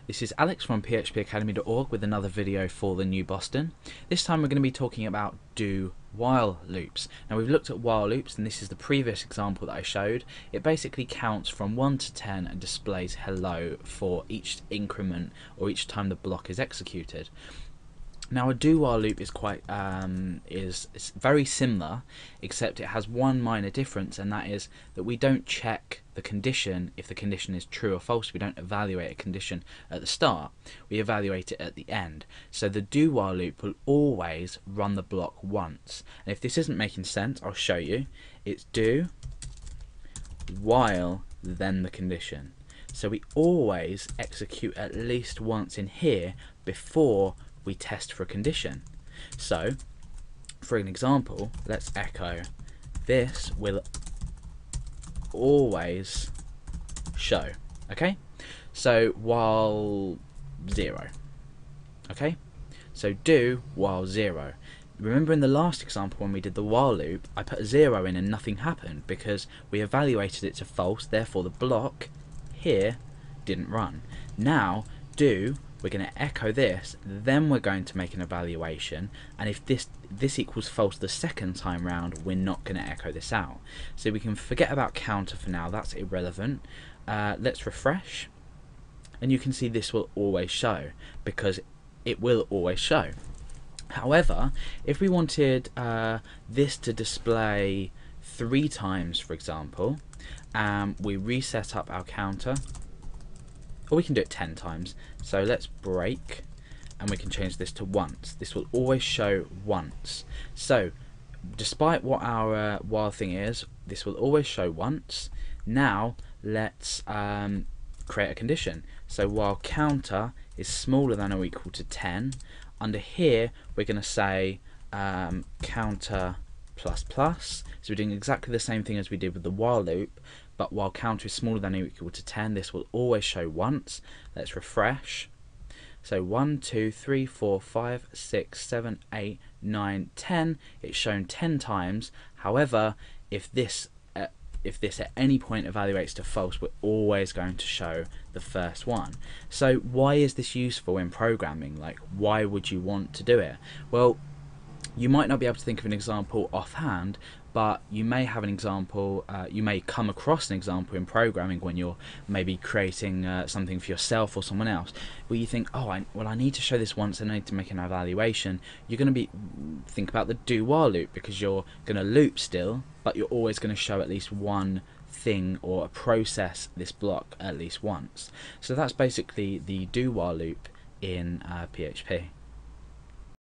This is Alex from phpacademy.org with another video for the new Boston. This time we're going to be talking about do-while loops. Now we've looked at while loops, and this is the previous example that I showed. It basically counts from 1 to 10 and displays hello for each increment or each time the block is executed. Now a do-while loop is it's very similar, except it has one minor difference, and that is that we don't check the condition if the condition is true or false. We don't evaluate a condition at the start, we evaluate it at the end. So the do-while loop will always run the block once, and if this isn't making sense, I'll show you. It's do while then the condition. So we always execute at least once in here before we test for a condition. So for an example, let's echo this will always show. Okay, so while 0. Okay, so do while 0. Remember in the last example when we did the while loop, I put a 0 in and nothing happened because we evaluated it to false, therefore the block here didn't run. Now do, we're going to echo this, then we're going to make an evaluation, and if this equals false the second time round, we're not going to echo this out. So we can forget about counter for now, that's irrelevant. Let's refresh, and you can see this will always show, because it will always show. However, if we wanted this to display 3 times, for example, we reset up our counter, or we can do it 10 times. So let's break, and we can change this to once. This will always show once. So despite what our while thing is, this will always show once. Now let's create a condition. So while counter is smaller than or equal to 10, under here we're going to say counter plus plus. So we're doing exactly the same thing as we did with the while loop, but while counter is smaller than or equal to 10, this will always show once. Let's refresh. So 1, 2, 3, 4, 5, 6, 7, 8, 9, 10. It's shown 10 times. However, if this at any point evaluates to false, we're always going to show the first one. So why is this useful in programming? Like, why would you want to do it? Well, you might not be able to think of an example offhand, but you may have an example, you may come across an example in programming when you're maybe creating something for yourself or someone else, where you think, oh, I need to show this once and I need to make an evaluation. You're going to think about the do while loop, because you're going to loop still, but you're always going to show at least one thing or process this block at least once. So that's basically the do while loop in PHP.